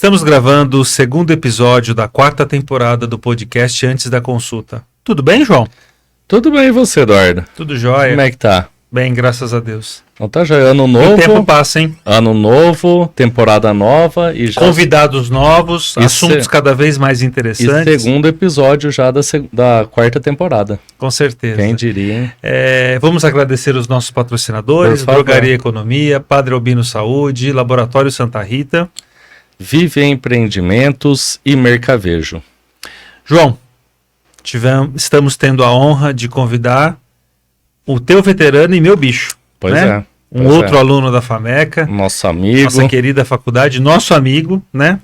Estamos gravando o segundo episódio da quarta temporada do podcast Antes da Consulta. Tudo bem, João? Tudo bem, e você, Eduardo? Tudo jóia. Como é que tá? Bem, graças a Deus. Então tá já ano novo. O tempo passa, hein? Ano novo, temporada nova e já... Convidados novos, assuntos cada vez mais interessantes. E segundo episódio já da quarta temporada. Com certeza. Quem diria, hein? Vamos agradecer os nossos patrocinadores, Drogaria Economia, Padre Albino Saúde, Laboratório Santa Rita, Vive Empreendimentos e Mercavejo. João, estamos tendo a honra de convidar o teu veterano e meu bicho. Pois né? é. Um outro aluno da FAMECA. Nosso amigo. Nossa querida faculdade, nosso amigo, né?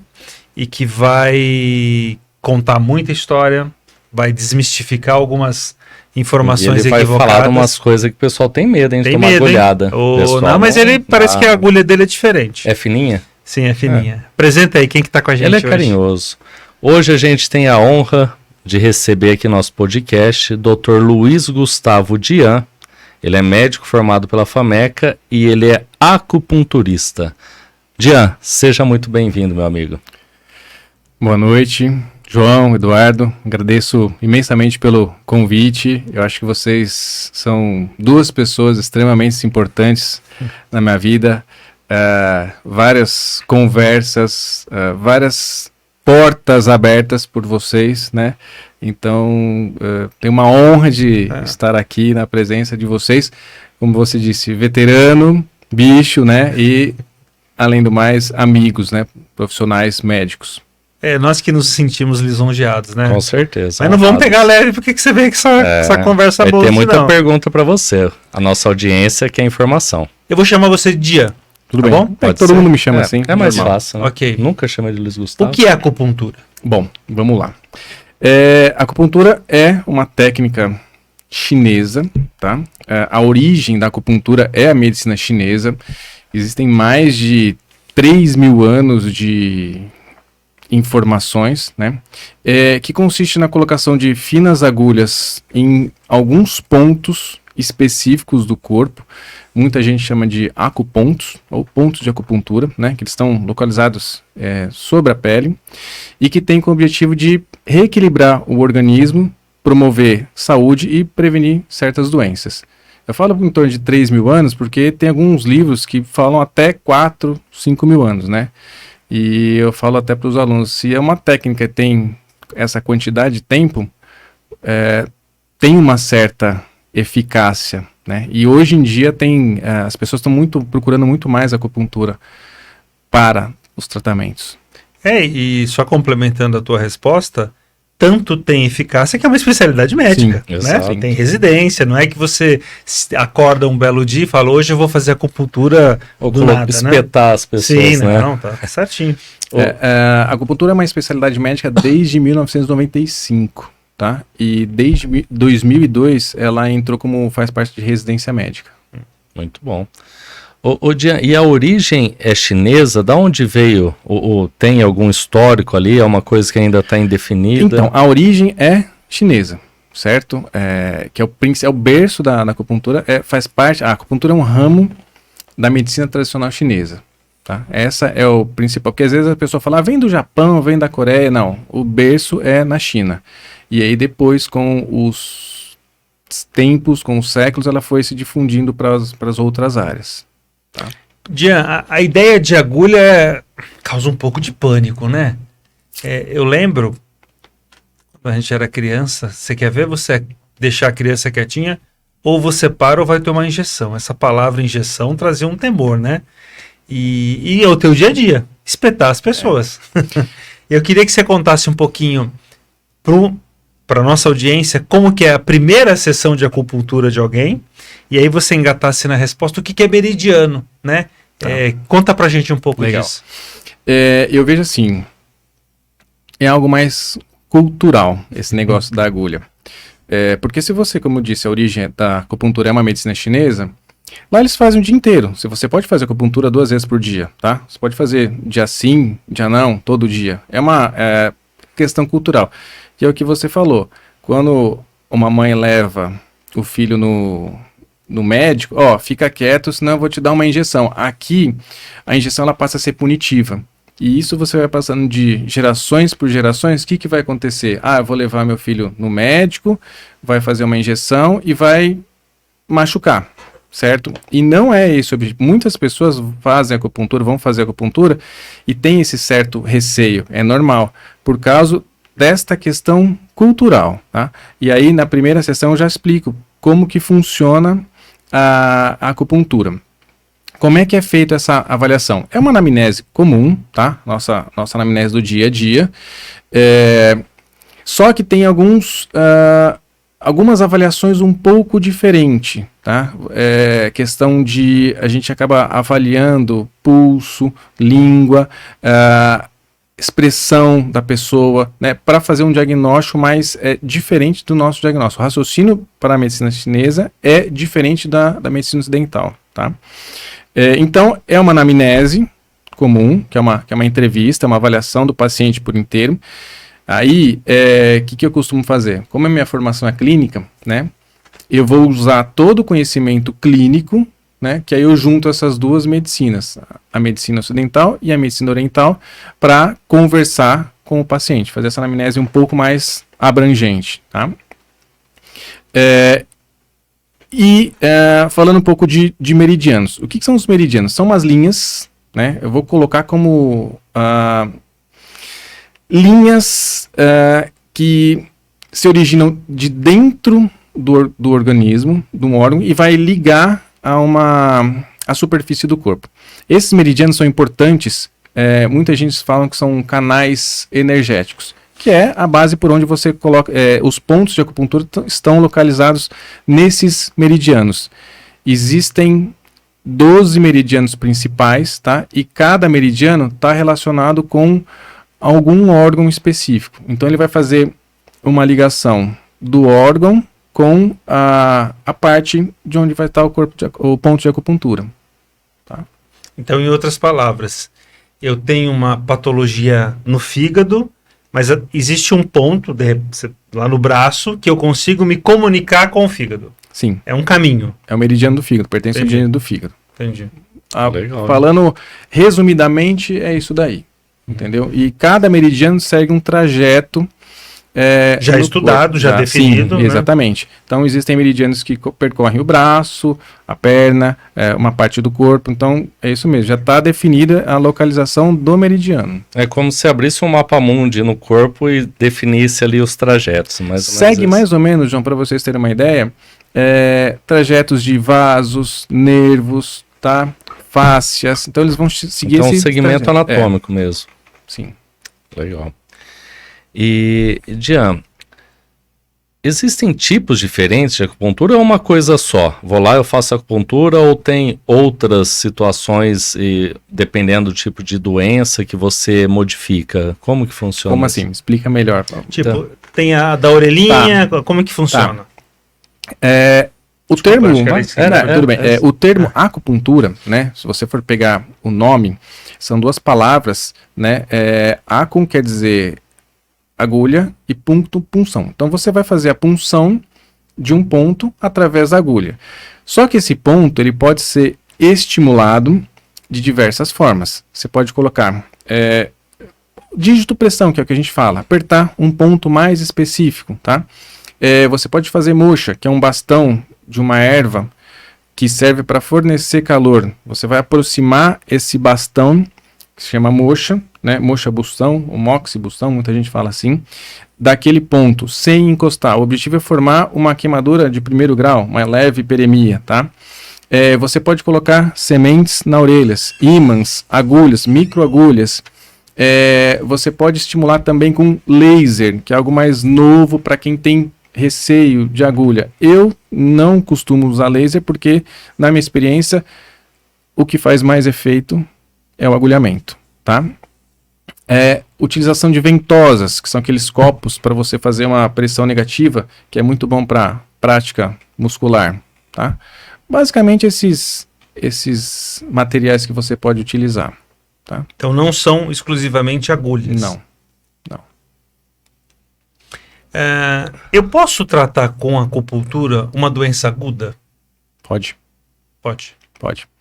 E que vai contar muita história, vai desmistificar algumas informações equivocadas. Ele vai falar de umas coisas que o pessoal tem medo, hein? De tomar agulhada. Não, mas ele parece que a agulha dele é diferente. É fininha? Sim, é fininha. Apresenta aí quem que tá com a gente hoje. Ele é carinhoso. Hoje a gente tem a honra de receber aqui no nosso podcast Dr. Luiz Gustavo Dian. Ele é médico formado pela FAMECA e ele é acupunturista. Dian, seja muito bem-vindo, meu amigo. Boa noite, João, Eduardo. Agradeço imensamente pelo convite. Eu acho que vocês são duas pessoas extremamente importantes na minha vida. Várias conversas, várias portas abertas por vocês, né? Então, tenho uma honra de estar aqui na presença de vocês, como você disse, veterano, bicho, né? E, além do mais, amigos, né? Profissionais médicos. Nós que nos sentimos lisonjeados, né? Com certeza. Mas não vamos pegar leve, porque que você vê que essa conversa boa. Tem muita pergunta para você. A nossa audiência quer informação. Eu vou chamar você de Dia. Tudo bem? Bom? Todo mundo me chama assim. É mais fácil, né? Ok. Nunca chama de Luiz Gustavo. O que é acupuntura? Bom, vamos lá. A acupuntura é uma técnica chinesa, tá? A origem da acupuntura é a medicina chinesa. Existem mais de 3.000 anos de informações, né? Que consiste na colocação de finas agulhas em alguns pontos específicos do corpo. Muita gente chama de acupontos, ou pontos de acupuntura, né, que eles estão localizados sobre a pele e que tem como objetivo de reequilibrar o organismo, promover saúde e prevenir certas doenças. Eu falo em torno de 3.000 anos porque tem alguns livros que falam até 4, 5.000 anos, né? E eu falo até para os alunos, se é uma técnica que tem essa quantidade de tempo, tem uma certa eficácia, né? E hoje em dia as pessoas estão procurando muito mais acupuntura para os tratamentos. E só complementando a tua resposta, tanto tem eficácia que é uma especialidade médica, sim, né? exato. Tem residência, não é que você acorda um belo dia e fala, hoje eu vou fazer acupuntura do nada, espetar as pessoas, sim, né? Não, tá certinho. A acupuntura é uma especialidade médica desde 1995. Tá? E desde 2002 ela faz parte de residência médica. Muito bom. Dian, e a origem é chinesa? Da onde veio? Tem algum histórico ali? É uma coisa que ainda está indefinida? Então, a origem é chinesa, certo? Que é o berço da acupuntura. Faz parte. A acupuntura é um ramo da medicina tradicional chinesa. Tá? Essa é o principal. Porque às vezes a pessoa fala, vem do Japão, vem da Coreia. Não, o berço é na China. E aí depois, com os tempos, com os séculos, ela foi se difundindo para as outras áreas. Tá? Dian, a ideia de agulha causa um pouco de pânico, né? Eu lembro, quando a gente era criança, você quer ver você deixar a criança quietinha, ou você para ou vai tomar injeção. Essa palavra injeção trazia um temor, né? E é o teu dia a dia, espetar as pessoas. Eu queria que você contasse um pouquinho para nossa audiência, como que é a primeira sessão de acupuntura de alguém, e aí você engatasse na resposta o que é meridiano, né? Tá. Conta pra gente um pouco disso. Eu vejo assim, é algo mais cultural, esse negócio da agulha. Porque se você, como eu disse, a origem da acupuntura é uma medicina chinesa, lá eles fazem o dia inteiro. Você pode fazer acupuntura 2 vezes por dia, tá? Você pode fazer dia sim, dia não, todo dia. É uma questão cultural. Que é o que você falou. Quando uma mãe leva o filho no médico, fica quieto, senão eu vou te dar uma injeção. Aqui, a injeção ela passa a ser punitiva. E isso você vai passando de gerações por gerações. O que vai acontecer? Eu vou levar meu filho no médico, vai fazer uma injeção e vai machucar, certo? E não é esse o objetivo. Muitas pessoas fazem acupuntura, vão fazer acupuntura e tem esse certo receio. É normal, por causa desta questão cultural, tá? E aí na primeira sessão eu já explico como que funciona a acupuntura. Como é que é feita essa avaliação? É uma anamnese comum, tá? Nossa anamnese do dia a dia. Só que tem algumas avaliações um pouco diferentes, tá? Questão de a gente acaba avaliando pulso, língua, expressão da pessoa, né? Para fazer um diagnóstico mais diferente do nosso diagnóstico. O raciocínio para a medicina chinesa é diferente da medicina ocidental, tá? Então, é uma anamnese comum, que é uma entrevista, uma avaliação do paciente por inteiro. Aí, que eu costumo fazer? Como a minha formação é clínica, né? Eu vou usar todo o conhecimento clínico, né? Que aí eu junto essas duas medicinas, a medicina ocidental e a medicina oriental, para conversar com o paciente, fazer essa anamnese um pouco mais abrangente, tá? Falando um pouco de meridianos. O que são os meridianos? São umas linhas, né? Eu vou colocar como linhas que se originam de dentro do organismo, de um órgão, e vai ligar a superfície do corpo. Esses meridianos são importantes, muita gente fala que são canais energéticos, que é a base por onde você coloca, os pontos de acupuntura estão localizados nesses meridianos. Existem 12 meridianos principais, tá? E cada meridiano está relacionado com algum órgão específico. Então ele vai fazer uma ligação do órgão com a parte de onde vai estar o ponto de acupuntura. Tá? Então, em outras palavras, eu tenho uma patologia no fígado, mas existe um ponto lá no braço que eu consigo me comunicar com o fígado. Sim. É um caminho. É o meridiano do fígado, pertence ao meridiano do fígado. Entendi. Legal, falando resumidamente, é isso daí. Entendeu? E cada meridiano segue um trajeto já estudado, corpo, já definido. Sim, né? Exatamente. Então existem meridianos que percorrem o braço, a perna, uma parte do corpo. Então é isso mesmo, já está definida a localização do meridiano. É como se abrisse um mapa mundi no corpo e definisse ali os trajetos. Segue mais ou menos, João, para vocês terem uma ideia, trajetos de vasos, nervos, tá? Fáscias. Então eles vão seguir então, esse um segmento trajeto. anatômico mesmo. Sim. Legal. E, Dian, existem tipos diferentes de acupuntura ou é uma coisa só? Vou lá, eu faço acupuntura ou tem outras situações, dependendo do tipo de doença, que você modifica? Como que funciona? Como assim? Explica melhor. Tipo, Então, tem a da orelhinha, como é que funciona? O termo, acho que era isso. tudo bem. O termo acupuntura, né? Se você for pegar o nome, são duas palavras, né? Acum quer dizer agulha e puncto, punção. Então você vai fazer a punção de um ponto através da agulha. Só que esse ponto ele pode ser estimulado de diversas formas. Você pode colocar dígito pressão, que é o que a gente fala, apertar um ponto mais específico, tá? Você pode fazer moxa, que é um bastão de uma erva que serve para fornecer calor. Você vai aproximar esse bastão, que se chama moxa, né? Moxa bustão, ou moxi bustão, muita gente fala assim, daquele ponto, sem encostar. O objetivo é formar uma queimadura de primeiro grau, uma leve hiperemia, tá? Você pode colocar sementes na orelhas, ímãs, agulhas, microagulhas. Você pode estimular também com laser, que é algo mais novo para quem tem receio de agulha. Eu não costumo usar laser porque, na minha experiência, o que faz mais efeito é o agulhamento, tá? Utilização de ventosas, que são aqueles copos para você fazer uma pressão negativa, que é muito bom para prática muscular, tá? Basicamente esses materiais que você pode utilizar, tá? Então não são exclusivamente agulhas. Não. Eu posso tratar com acupuntura uma doença aguda? Pode. Pode.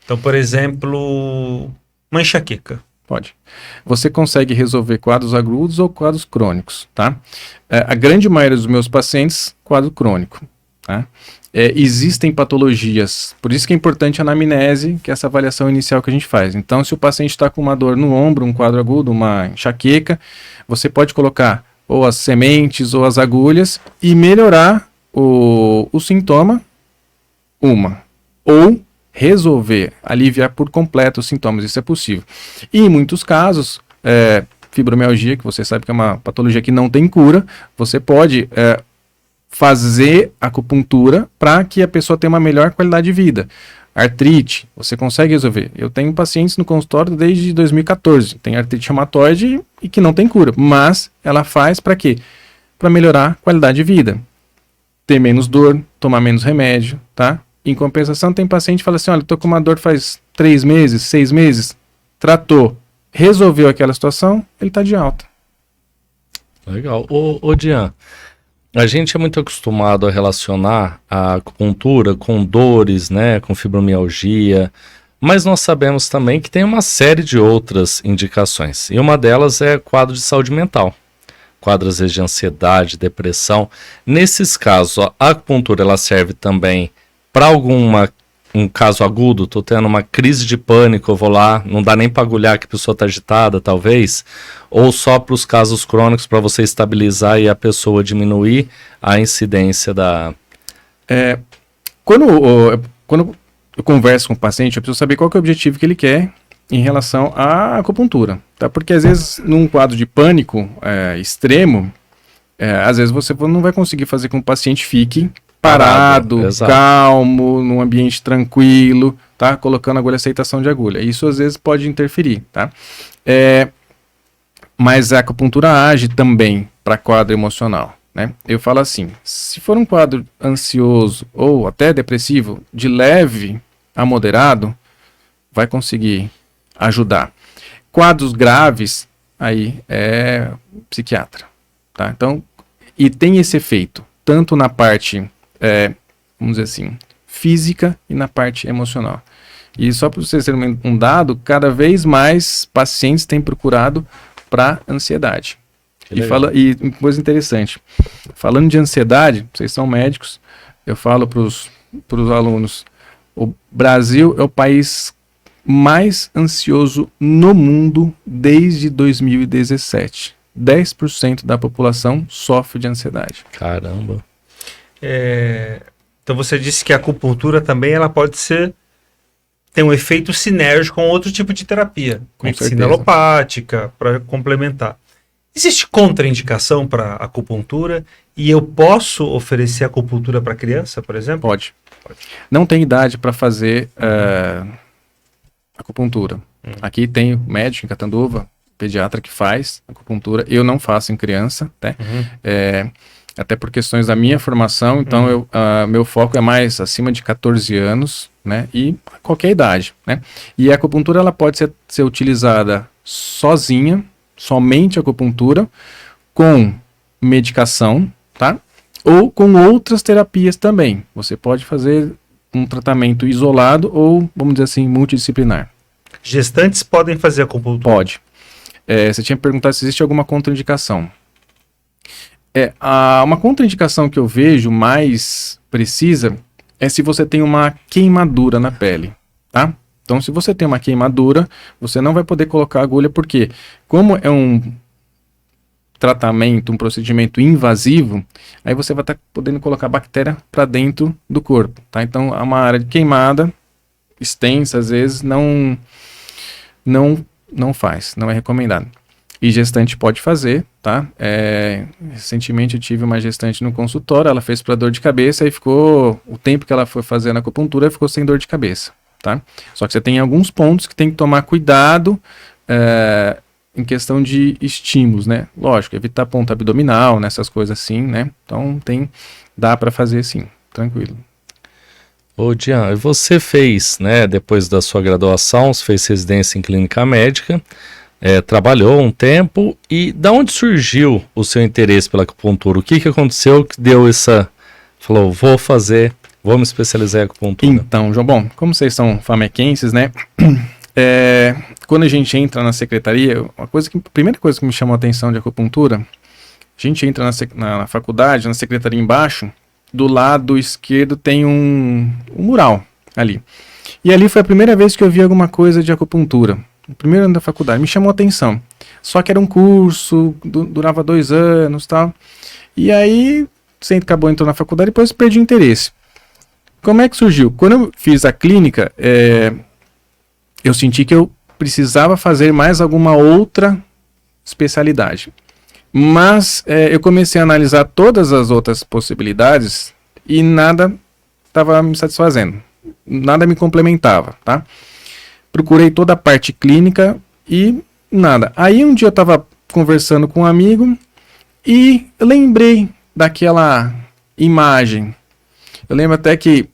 Então, por exemplo, uma enxaqueca. Pode. Você consegue resolver quadros agudos ou quadros crônicos, tá? A grande maioria dos meus pacientes, quadro crônico, tá? Existem patologias, por isso que é importante a anamnese, que é essa avaliação inicial que a gente faz. Então, se o paciente está com uma dor no ombro, um quadro agudo, uma enxaqueca, você pode colocar ou as sementes ou as agulhas e melhorar o sintoma, ou resolver, aliviar por completo os sintomas, isso é possível. E em muitos casos, fibromialgia, que você sabe que é uma patologia que não tem cura, você pode fazer acupuntura para que a pessoa tenha uma melhor qualidade de vida. Artrite, você consegue resolver. Eu tenho pacientes no consultório desde 2014, tem artrite reumatoide e que não tem cura, mas ela faz para quê? Para melhorar a qualidade de vida. Ter menos dor, tomar menos remédio, tá? Em compensação, tem paciente que fala assim, olha, tô com uma dor faz 3 meses, 6 meses, tratou, resolveu aquela situação, ele tá de alta. Legal. Ô Dian, a gente é muito acostumado a relacionar a acupuntura com dores, né, com fibromialgia, mas nós sabemos também que tem uma série de outras indicações, e uma delas é quadro de saúde mental. Quadros às vezes, de ansiedade, depressão. Nesses casos, a acupuntura ela serve também para um caso agudo, tô tendo uma crise de pânico, eu vou lá, não dá nem para agulhar que a pessoa tá agitada, talvez, ou só para os casos crônicos, para você estabilizar e a pessoa diminuir a incidência da... Quando eu converso com o paciente, eu preciso saber qual que é o objetivo que ele quer em relação à acupuntura, tá? Porque às vezes num quadro de pânico extremo, às vezes você não vai conseguir fazer com que o paciente fique parado, calmo, num ambiente tranquilo, tá? Colocando agulha, aceitação de agulha. Isso às vezes pode interferir, tá? Mas a acupuntura age também para quadro emocional, né? Eu falo assim, se for um quadro ansioso ou até depressivo, de leve a moderado, vai conseguir ajudar. Quadros graves, aí é psiquiatra, tá? Então, e tem esse efeito, tanto na parte vamos dizer assim, física e na parte emocional. E só para vocês terem um dado, cada vez mais pacientes têm procurado para ansiedade. E uma coisa interessante, falando de ansiedade, vocês são médicos, eu falo para os alunos, o Brasil é o país mais ansioso no mundo desde 2017. 10% da população sofre de ansiedade. Caramba. Então você disse que a acupuntura também ela pode tem um efeito sinérgico com outro tipo de terapia, medicina alopática, para complementar. Existe contraindicação para acupuntura e eu posso oferecer acupuntura para criança, por exemplo? Pode. Não tem idade para fazer acupuntura. Aqui tem médico em Catanduva, pediatra que faz acupuntura. Eu não faço em criança, né? Até por questões da minha formação, então meu foco é mais acima de 14 anos, né? E qualquer idade, né? E a acupuntura ela pode ser utilizada sozinha, somente acupuntura, com medicação, tá? Ou com outras terapias também. Você pode fazer um tratamento isolado ou, vamos dizer assim, multidisciplinar. Gestantes podem fazer acupuntura? Pode. Você tinha perguntado se existe alguma contraindicação. Uma contraindicação que eu vejo mais precisa é se você tem uma queimadura na pele, tá? Então, se você tem uma queimadura, você não vai poder colocar agulha, porque como é um tratamento, um procedimento invasivo, aí você vai estar podendo colocar bactéria para dentro do corpo, tá? Então, é uma área de queimada extensa, às vezes, não faz, não é recomendado. E gestante pode fazer, tá? Recentemente eu tive uma gestante no consultório, ela fez para dor de cabeça e ficou, o tempo que ela foi fazendo a acupuntura, ficou sem dor de cabeça, tá? Só que você tem alguns pontos que tem que tomar cuidado em questão de estímulos, né? Lógico, evitar ponto abdominal, nessas coisas assim, né? Então dá para fazer sim, tranquilo. Ô Dian, você fez, né, depois da sua graduação, você fez residência em clínica médica, trabalhou um tempo, e da onde surgiu o seu interesse pela acupuntura? O que aconteceu que deu falou, vou me especializar em acupuntura? Então, João, bom, como vocês são famequenses, né, quando a gente entra na secretaria, a primeira coisa que me chamou a atenção de acupuntura, a gente entra na faculdade, na secretaria embaixo, do lado esquerdo tem um mural ali. E ali foi a primeira vez que eu vi alguma coisa de acupuntura. No primeiro ano da faculdade, me chamou a atenção. Só que era um curso, durava 2 anos e tal. E aí, você entrou na faculdade, depois perdi o interesse. Como é que surgiu? Quando eu fiz a clínica, eu senti que eu precisava fazer mais alguma outra especialidade. Mas eu comecei a analisar todas as outras possibilidades e nada estava me satisfazendo. Nada me complementava, tá? Procurei toda a parte clínica e nada. Aí um dia eu estava conversando com um amigo e lembrei daquela imagem. Eu lembro até que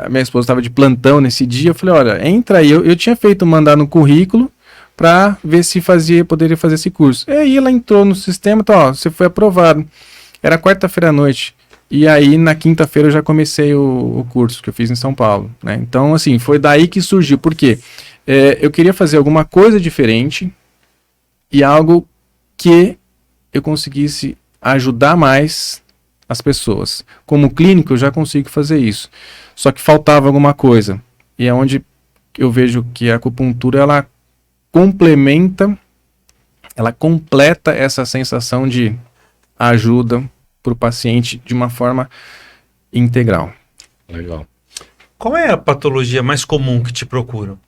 minha esposa estava de plantão nesse dia. Eu falei, olha, entra aí. Eu tinha mandar no currículo para ver se poderia fazer esse curso. E aí ela entrou no sistema, então, ó, você foi aprovado. Era quarta-feira à noite. E aí na quinta-feira eu já comecei o curso que eu fiz em São Paulo, né? Então, assim, foi daí que surgiu. Por quê? Eu queria fazer alguma coisa diferente e algo que eu conseguisse ajudar mais as pessoas. Como clínico, eu já consigo fazer isso. Só que faltava alguma coisa. E é onde eu vejo que a acupuntura, ela completa essa sensação de ajuda para o paciente de uma forma integral. Legal. Qual é a patologia mais comum que te procuram?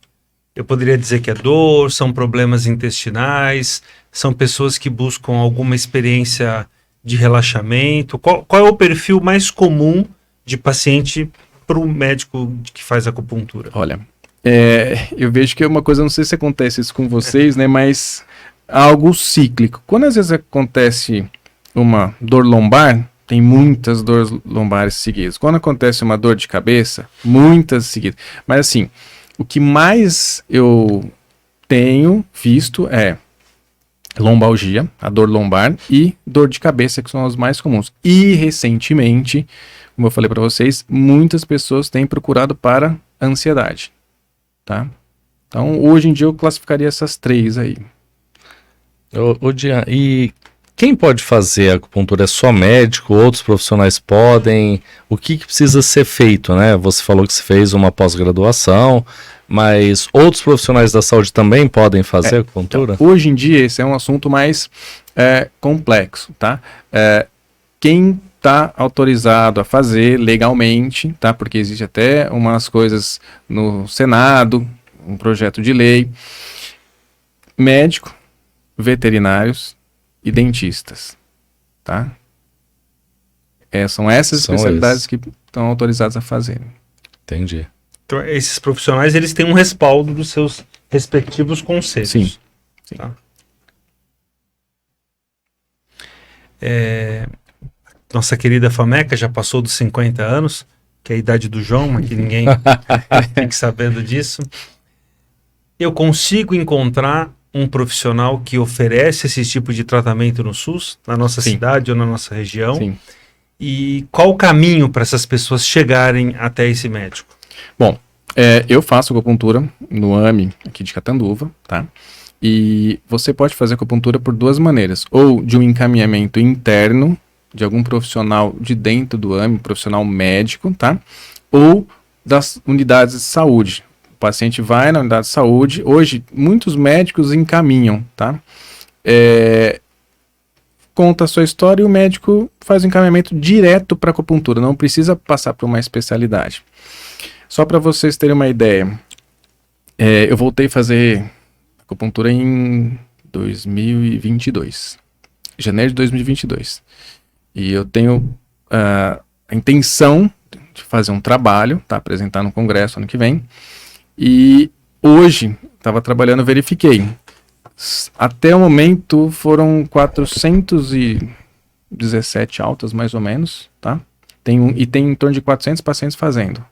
Eu poderia dizer que é dor, são problemas intestinais, são pessoas que buscam alguma experiência de relaxamento. Qual é o perfil mais comum de paciente para o médico que faz acupuntura? Olha, eu vejo que é uma coisa, não sei se acontece isso com vocês, né, mas algo cíclico. Quando às vezes acontece uma dor lombar, tem muitas dores lombares seguidas. Quando acontece uma dor de cabeça, muitas seguidas. Mas assim, o que mais eu tenho visto é lombalgia, a dor lombar, e dor de cabeça, que são as mais comuns. E recentemente, como eu falei para vocês, muitas pessoas têm procurado para ansiedade, tá? Então, hoje em dia eu classificaria essas 3 aí. Ô Dian, e quem pode fazer a acupuntura? É só médico? Outros profissionais podem? O que precisa ser feito, né? Você falou que você fez uma pós-graduação, mas outros profissionais da saúde também podem fazer acupuntura? Então, hoje em dia, esse é um assunto mais complexo, tá? Quem está autorizado a fazer legalmente, tá? Porque existe até umas coisas no Senado, um projeto de lei, médico, veterinários e dentistas, tá? São essas especialidades que estão autorizadas a fazer. Entendi. Então, esses profissionais, eles têm um respaldo dos seus respectivos conselhos. Sim. Tá? Nossa querida Fameca já passou dos 50 anos, que é a idade do João, mas que ninguém fique sabendo disso. Eu consigo encontrar um profissional que oferece esse tipo de tratamento no SUS, na nossa cidade ou na nossa região? Sim. E qual o caminho para essas pessoas chegarem até esse médico? Bom, eu faço acupuntura no AME aqui de Catanduva, tá? E você pode fazer acupuntura por 2 maneiras. Ou de um encaminhamento interno, de algum profissional de dentro do AME, profissional médico, tá? Ou das unidades de saúde. O paciente vai na unidade de saúde. Hoje, muitos médicos encaminham, tá? Conta a sua história e o médico faz o encaminhamento direto para acupuntura. Não precisa passar por uma especialidade. Só para vocês terem uma ideia, eu voltei a fazer acupuntura em 2022. Janeiro de 2022. E eu tenho a intenção de fazer um trabalho, tá? Apresentar no congresso ano que vem. E hoje, estava trabalhando, verifiquei. Até o momento foram 417 altas, mais ou menos, tá? Tem em torno de 400 pacientes fazendo.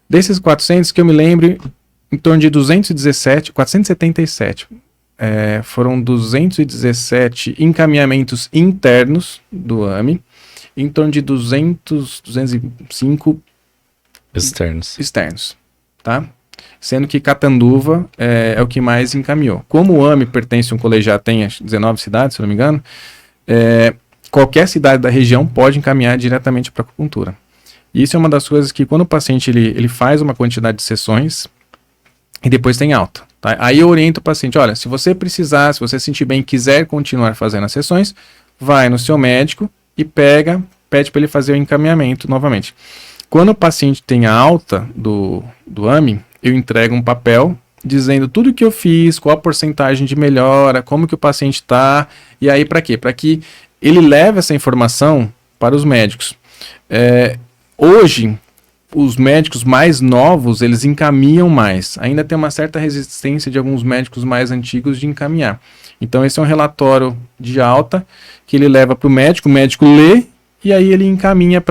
Desses 400, que eu me lembre, em torno de 477, foram 217 encaminhamentos internos do AME, em torno de 205 externos, tá? sendo que Catanduva é o que mais encaminhou. Como o AME pertence a um colegiado, tem 19 cidades, se eu não me engano, qualquer cidade da região pode encaminhar diretamente para acupuntura. E isso é uma das coisas que quando o paciente ele faz uma quantidade de sessões e depois tem alta. Tá? Aí eu oriento o paciente, olha, se você precisar, se você se sentir bem e quiser continuar fazendo as sessões, vai no seu médico e pede para ele fazer o encaminhamento novamente. Quando o paciente tem a alta do AME, eu entrego um papel dizendo tudo que eu fiz, qual a porcentagem de melhora, como que o paciente está, e aí para quê? Para que ele leve essa informação para os médicos. Hoje, os médicos mais novos, eles encaminham mais. Ainda tem uma certa resistência de alguns médicos mais antigos de encaminhar. Então, esse é um relatório de alta que ele leva para o médico lê e aí ele encaminha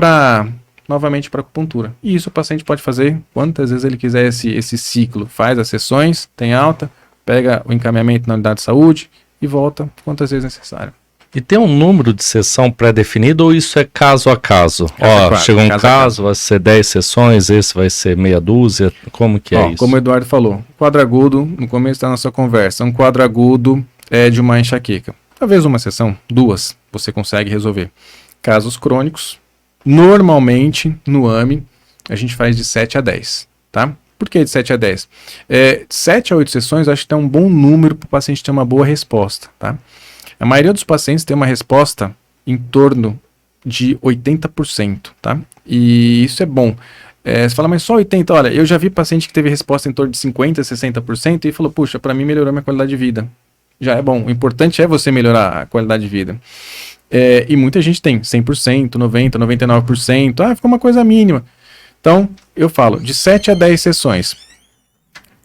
novamente para acupuntura. E isso o paciente pode fazer quantas vezes ele quiser esse ciclo. Faz as sessões, tem alta, pega o encaminhamento na unidade de saúde e volta quantas vezes necessário. E tem um número de sessão pré-definido ou isso é caso a caso? Chegou um caso, vai ser 10 sessões, esse vai ser meia dúzia, como que é isso? Como o Eduardo falou, quadro agudo, no começo da nossa conversa, um quadro agudo é de uma enxaqueca. Talvez uma sessão, 2, você consegue resolver. Casos crônicos, normalmente no AME, a gente faz de 7 a 10, tá? Por que de 7 a 10? 7 a 8 sessões, eu acho que é um bom número para o paciente ter uma boa resposta, tá? A maioria dos pacientes tem uma resposta em torno de 80%, tá? E isso é bom. Você fala, mas só 80%? Olha, eu já vi paciente que teve resposta em torno de 50%, 60% e falou, puxa, para mim melhorou minha qualidade de vida. Já é bom. O importante é você melhorar a qualidade de vida. E muita gente tem 100%, 90%, 99%. Ficou uma coisa mínima. Então, eu falo, de 7 a 10 sessões.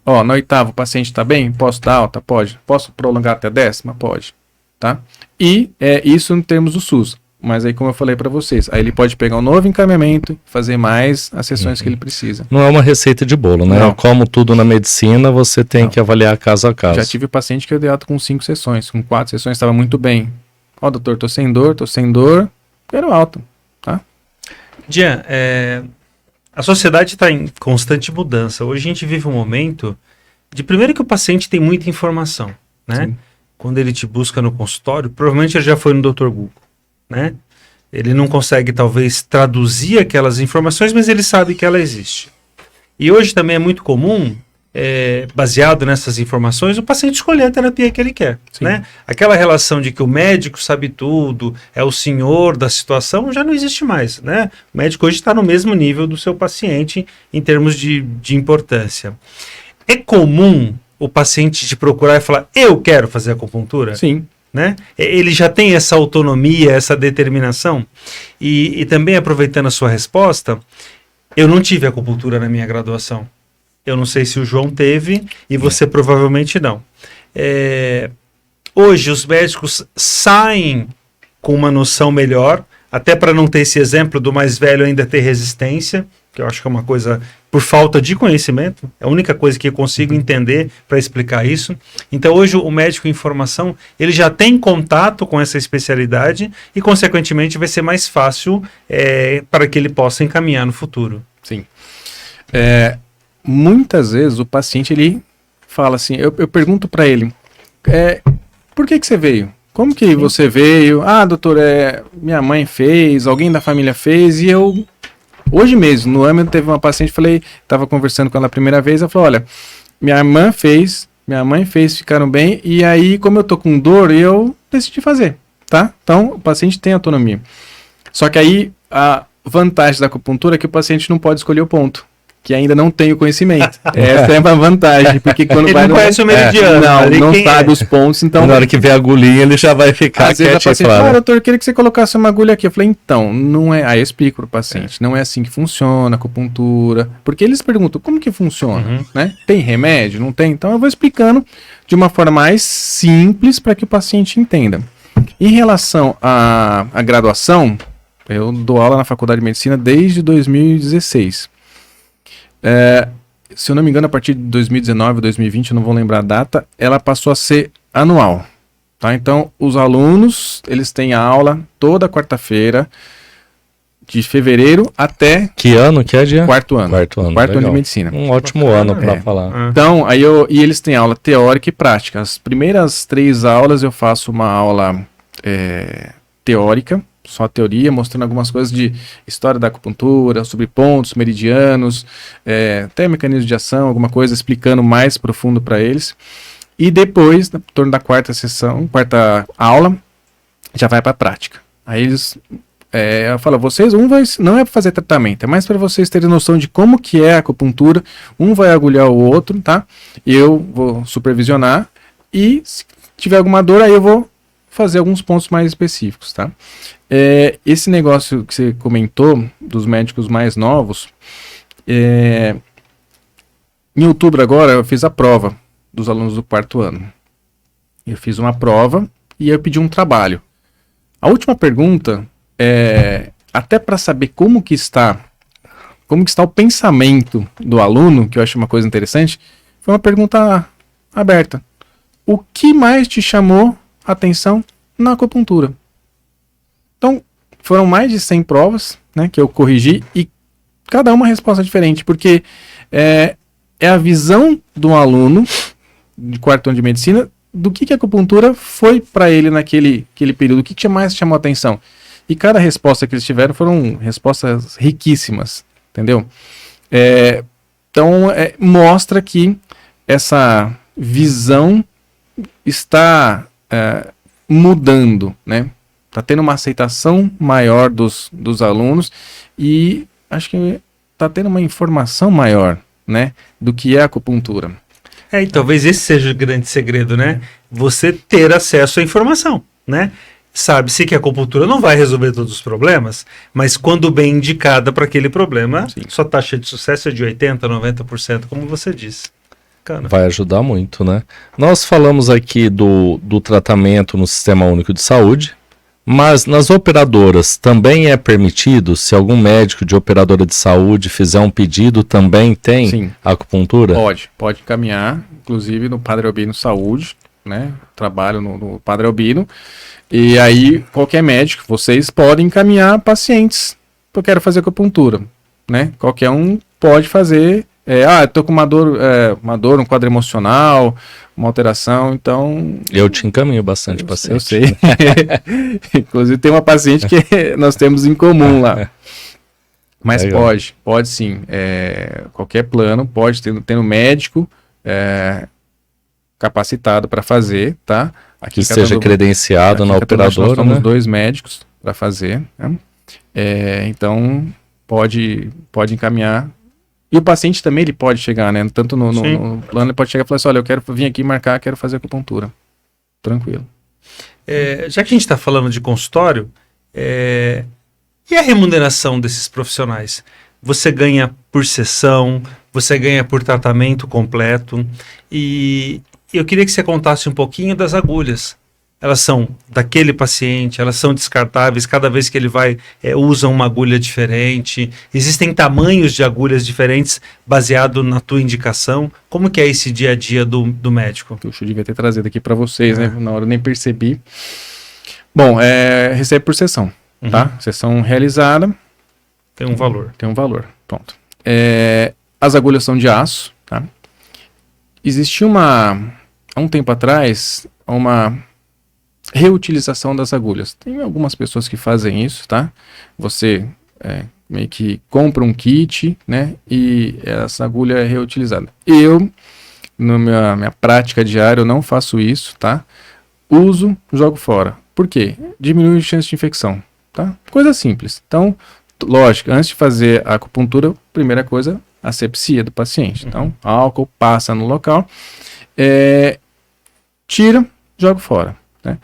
Na 8ª o paciente está bem? Posso dar alta? Pode. Posso prolongar até a 10ª? Pode. Tá? E isso em termos do SUS. Mas aí, como eu falei para vocês, aí ele pode pegar um novo encaminhamento e fazer mais as sessões que ele precisa. Não é uma receita de bolo, né? Não. Como tudo na medicina, você tem que avaliar caso a caso. Já tive paciente que eu dei alta com 5 sessões, com 4 sessões, estava muito bem. Doutor, tô sem dor, quero alta, tá? Jean, a sociedade está em constante mudança. Hoje a gente vive um momento de, primeiro, que o paciente tem muita informação, né? Sim. Quando ele te busca no consultório, provavelmente ele já foi no Dr. Google, né? Ele não consegue, talvez, traduzir aquelas informações, mas ele sabe que ela existe. E hoje também é muito comum, baseado nessas informações, o paciente escolher a terapia que ele quer, né? Aquela relação de que o médico sabe tudo, é o senhor da situação, já não existe mais, né? O médico hoje está no mesmo nível do seu paciente em termos de importância. É comum o paciente te procurar e falar, eu quero fazer acupuntura? Sim. Né? Ele já tem essa autonomia, essa determinação? E também, aproveitando a sua resposta, eu não tive acupuntura na minha graduação. Eu não sei se o João teve e você provavelmente não. Hoje os médicos saem com uma noção melhor, até para não ter esse exemplo do mais velho ainda ter resistência, que eu acho que é uma coisa por falta de conhecimento, é a única coisa que eu consigo entender para explicar isso. Então hoje o médico em formação, ele já tem contato com essa especialidade e consequentemente vai ser mais fácil para que ele possa encaminhar no futuro. Sim. Muitas vezes o paciente ele fala assim, eu pergunto para ele, por que você veio? Como que você veio? Doutor, minha mãe fez, alguém da família fez, e eu... Hoje mesmo, no AME, teve uma paciente, estava conversando com ela a primeira vez, ela falou, olha, minha mãe fez, ficaram bem, e aí, como eu tô com dor, eu decidi fazer, tá? Então, o paciente tem autonomia. Só que aí, a vantagem da acupuntura é que o paciente não pode escolher o ponto, que ainda não tem o conhecimento. Essa é uma vantagem, porque quando ele vai... Ele não conhece o meridiano. Não sabe os pontos, então... Na hora que vê a agulhinha, ele já vai ficar às vezes a paciente fala, doutor, eu queria que você colocasse uma agulha aqui. Eu falei, então, não é... Aí eu explico pro paciente, não é assim que funciona a acupuntura. Porque eles perguntam, como que funciona? Né? Tem remédio? Não tem? Então eu vou explicando de uma forma mais simples para que o paciente entenda. Em relação à graduação, eu dou aula na Faculdade de Medicina desde 2016. Se eu não me engano, a partir de 2019, 2020, eu não vou lembrar a data, ela passou a ser anual, tá? Então, os alunos, eles têm aula toda quarta-feira, de fevereiro até Que ano que é, Jean? quarto ano. Quarto ano. Quarto ano de legal. medicina. Um ótimo Bacana, ano para é. falar. Então, e eles têm aula teórica e prática. As primeiras 3 aulas eu faço uma aula teórica, só teoria, mostrando algumas coisas de história da acupuntura, sobre pontos, meridianos, até mecanismos de ação, alguma coisa explicando mais profundo para eles. E depois, em torno da quarta aula, já vai para a prática. Aí eles eu falo, vocês, não é para fazer tratamento, é mais para vocês terem noção de como que é a acupuntura, um vai agulhar o outro, tá? Eu vou supervisionar e se tiver alguma dor, aí eu vou fazer alguns pontos mais específicos, tá? Esse negócio que você comentou, dos médicos mais novos, em outubro agora eu fiz a prova dos alunos do quarto ano. Eu fiz uma prova e eu pedi um trabalho. A última pergunta até para saber como que está o pensamento do aluno, que eu acho uma coisa interessante, foi uma pergunta aberta. O que mais te chamou a atenção na acupuntura? Então, foram mais de 100 provas, né, que eu corrigi, e cada uma resposta diferente, porque é a visão do aluno de quarto ano de medicina do que a acupuntura foi para ele naquele período, o que mais chamou a atenção. E cada resposta que eles tiveram foram respostas riquíssimas, entendeu? Então, mostra que essa visão está mudando, né? Está tendo uma aceitação maior dos alunos e acho que está tendo uma informação maior, né, do que é a acupuntura. E talvez esse seja o grande segredo, né? Você ter acesso à informação, né? Sabe-se que a acupuntura não vai resolver todos os problemas, mas quando bem indicada para aquele problema, Sim. sua taxa de sucesso é de 80%, 90%, como você disse. Bacana. Vai ajudar muito, né? Nós falamos aqui do tratamento no Sistema Único de Saúde, mas nas operadoras também é permitido, se algum médico de operadora de saúde fizer um pedido, também tem Sim. acupuntura? Pode encaminhar, inclusive no Padre Albino Saúde, né? Trabalho no Padre Albino. E aí, qualquer médico, vocês podem encaminhar pacientes que eu quero fazer acupuntura, né? Qualquer um pode fazer. Eu tô com uma dor, um quadro emocional, uma alteração, então... Eu te encaminho bastante paciente. Eu sei. Inclusive tem uma paciente que nós temos em comum lá. Mas Legal. pode sim. Qualquer plano, pode ter um médico capacitado para fazer, tá? Que seja credenciado na Nós operadora, somos né? 2 médicos para fazer, né? Então pode encaminhar. E o paciente também ele pode chegar, né? Tanto no plano ele pode chegar e falar assim, olha, eu quero vir aqui marcar, quero fazer acupuntura. Tranquilo. Já que a gente está falando de consultório, e a remuneração desses profissionais? Você ganha por sessão, você ganha por tratamento completo, e eu queria que você contasse um pouquinho das agulhas. Elas são daquele paciente, elas são descartáveis, cada vez que ele vai, usa uma agulha diferente. Existem tamanhos de agulhas diferentes baseado na tua indicação. Como que é esse dia a dia do médico? Eu devia ter trazido aqui para vocês, né? Na hora eu nem percebi. Bom, recebe por sessão, tá? Sessão realizada. Tem um valor. Tem um valor, pronto. As agulhas são de aço, tá? Existia há um tempo atrás, uma reutilização das agulhas. Tem algumas pessoas que fazem isso, tá? Você meio que compra um kit, né? E essa agulha é reutilizada. Eu, na minha prática diária, eu não faço isso, tá? Uso, jogo fora. Por quê? Diminui a chance de infecção, tá? Coisa simples. Então, lógico, antes de fazer a acupuntura, primeira coisa, asepsia do paciente. Então, álcool, passa no local, tira, joga fora. Né?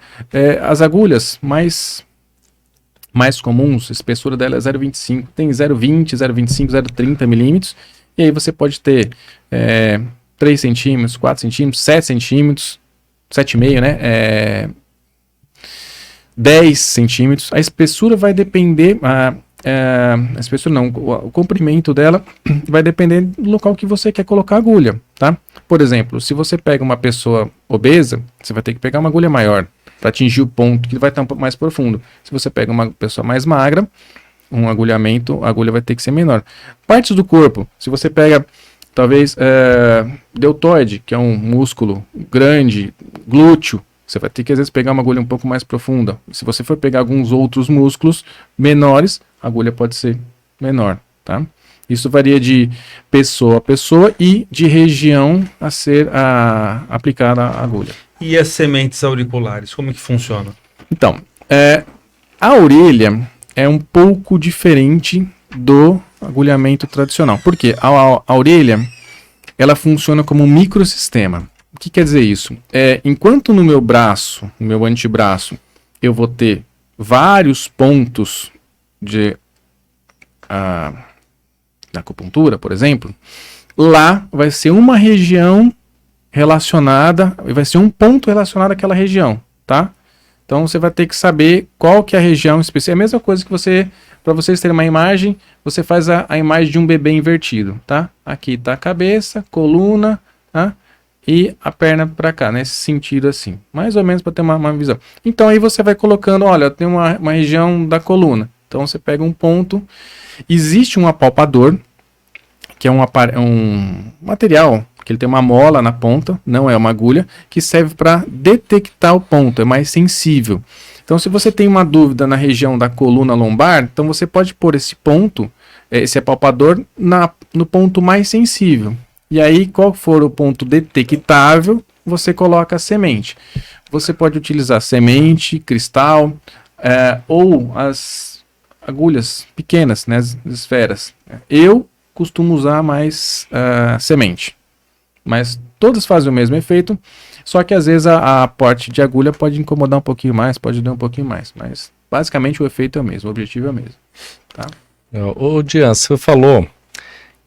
As agulhas mais comuns, a espessura dela é 0,25, tem 0,20, 0,25, 0,30 milímetros, e aí você pode ter 3 centímetros, 4 centímetros, 7 centímetros, 7,5, né? 10 centímetros. A espessura vai depender, a espessura não, o comprimento dela vai depender do local que você quer colocar a agulha, tá? Por exemplo, se você pega uma pessoa obesa, você vai ter que pegar uma agulha maior para atingir o ponto que vai estar um pouco mais profundo. Se você pega uma pessoa mais magra, um agulhamento, a agulha vai ter que ser menor. Partes do corpo, se você pega, talvez, deltoide, que é um músculo grande, glúteo, você vai ter que, às vezes, pegar uma agulha um pouco mais profunda. Se você for pegar alguns outros músculos menores, a agulha pode ser menor, tá? Isso varia de pessoa a pessoa e de região a ser aplicada a agulha. E as sementes auriculares, como que funciona? Então, a orelha é um pouco diferente do agulhamento tradicional. Por quê? A orelha, ela funciona como um microsistema. O que quer dizer isso? Enquanto no meu braço, no meu antebraço, eu vou ter vários pontos da acupuntura, por exemplo, lá vai ser uma região relacionada, vai ser um ponto relacionado àquela região, tá? Então você vai ter que saber qual que é a região específica. É a mesma coisa que para vocês terem uma imagem, você faz a imagem de um bebê invertido, tá? Aqui tá a cabeça, coluna, tá? E a perna para cá, nesse sentido assim, mais ou menos para ter uma visão. Então aí você vai colocando, olha, tem uma região da coluna. Então você pega um ponto. Existe um apalpador, que é um material que ele tem uma mola na ponta, não é uma agulha, que serve para detectar o ponto, é mais sensível. Então, se você tem uma dúvida na região da coluna lombar, então você pode pôr esse ponto, esse apalpador, no ponto mais sensível. E aí, qual for o ponto detectável, você coloca a semente. Você pode utilizar semente, cristal, ou as agulhas pequenas, né, as esferas. Eu costumo usar mais semente. Mas todas fazem o mesmo efeito, só que às vezes a porte de agulha pode incomodar um pouquinho mais, pode doer um pouquinho mais, mas basicamente o efeito é o mesmo, o objetivo é o mesmo, tá? Ô Dian, você falou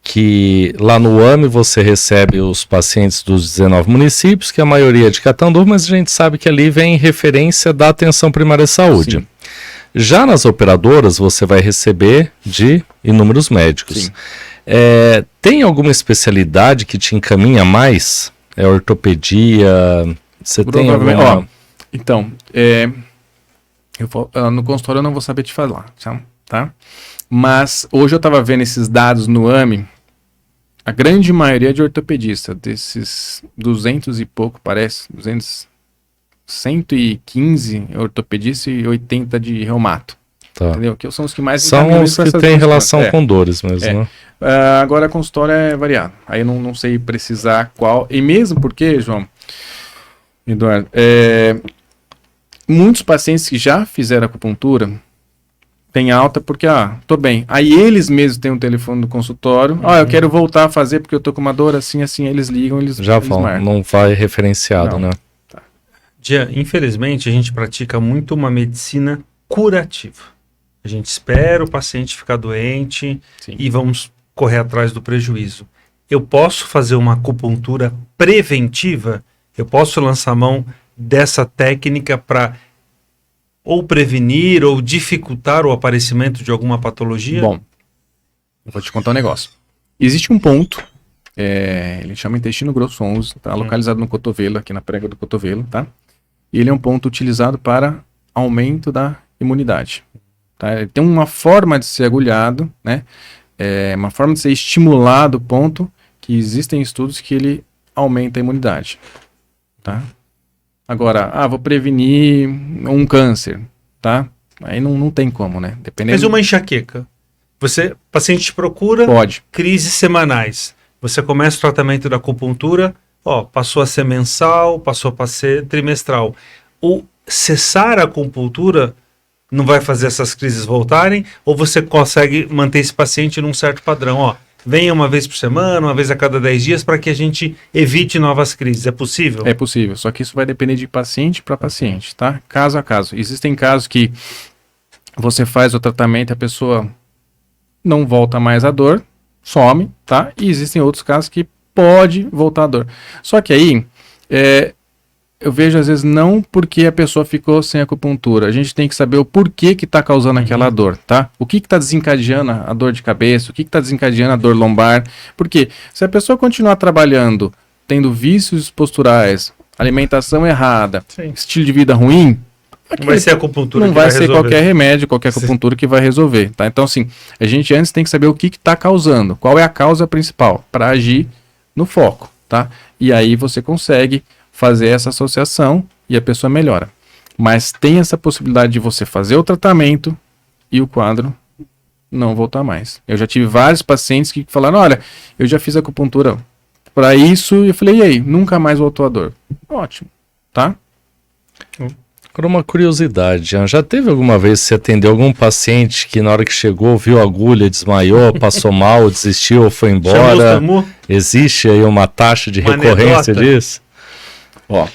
que lá no AME você recebe os pacientes dos 19 municípios, que a maioria é de Catanduva, mas a gente sabe que ali vem referência da atenção primária de saúde. Sim. Já nas operadoras você vai receber de inúmeros médicos. Sim. Tem alguma especialidade que te encaminha mais? Ortopedia? Você tem alguma... Então, no consultório eu não vou saber te falar, tá? Mas hoje eu estava vendo esses dados no AME, a grande maioria é de ortopedista, desses 200 e pouco, parece, 115 ortopedista e 80 de reumato. Tá. Entendeu? Que são os que mais são os que têm relação com dores mesmo, né? Agora a consultória é variada. Aí eu não sei precisar qual. E mesmo porque, João, Eduardo, muitos pacientes que já fizeram acupuntura têm alta porque, tô bem. Aí eles mesmos têm um telefone do consultório. Eu quero voltar a fazer porque eu tô com uma dor assim, eles ligam, eles vão, marcam. Não vai referenciado, né? Tá. Infelizmente, a gente pratica muito uma medicina curativa. A gente espera o paciente ficar doente. Sim. E vamos correr atrás do prejuízo. Eu posso fazer uma acupuntura preventiva? Eu posso lançar mão dessa técnica para ou prevenir ou dificultar o aparecimento de alguma patologia? Bom, eu vou te contar um negócio. Existe um ponto, ele chama intestino grosso 11, tá localizado no cotovelo, aqui na prega do cotovelo, tá? E ele é um ponto utilizado para aumento da imunidade. Tá? Ele tem uma forma de ser agulhado, né? Uma forma de ser estimulado o ponto, que existem estudos que ele aumenta a imunidade. Tá? Agora, vou prevenir um câncer, tá? Aí não tem como, né? Mas uma enxaqueca. Paciente te procura, pode. Crises semanais. Você começa o tratamento da acupuntura, passou a ser mensal, passou a ser trimestral. O cessar a acupuntura não vai fazer essas crises voltarem? Ou você consegue manter esse paciente num certo padrão? Venha uma vez por semana, uma vez a cada 10 dias, para que a gente evite novas crises. É possível? É possível, só que isso vai depender de paciente para paciente, tá? Caso a caso. Existem casos que você faz o tratamento e a pessoa não volta mais a dor, some, tá? E existem outros casos que pode voltar a dor. Só que aí, eu vejo às vezes não porque a pessoa ficou sem acupuntura. A gente tem que saber o porquê que está causando aquela dor, tá? O que está desencadeando a dor de cabeça, o que está desencadeando a dor lombar. Porque se a pessoa continuar trabalhando, tendo vícios posturais, alimentação errada, estilo de vida ruim, Não vai ser a acupuntura não que vai vai ser resolver. qualquer remédio, qualquer acupuntura que vai resolver, tá? Então, assim, a gente antes tem que saber o que está causando, qual é a causa principal, para agir no foco, tá? E aí você consegue fazer essa associação e a pessoa melhora. Mas tem essa possibilidade de você fazer o tratamento e o quadro não voltar mais. Eu já tive vários pacientes que falaram, olha, eu já fiz acupuntura para isso, e eu falei, e aí? Nunca mais voltou a dor. Ótimo, tá? Agora uma curiosidade, Jean, já teve alguma vez que você atendeu algum paciente que na hora que chegou viu a agulha, desmaiou, passou mal, desistiu ou foi Chamou o embora? SAMU? Existe aí uma taxa de Uma recorrência anedota? disso? Ó,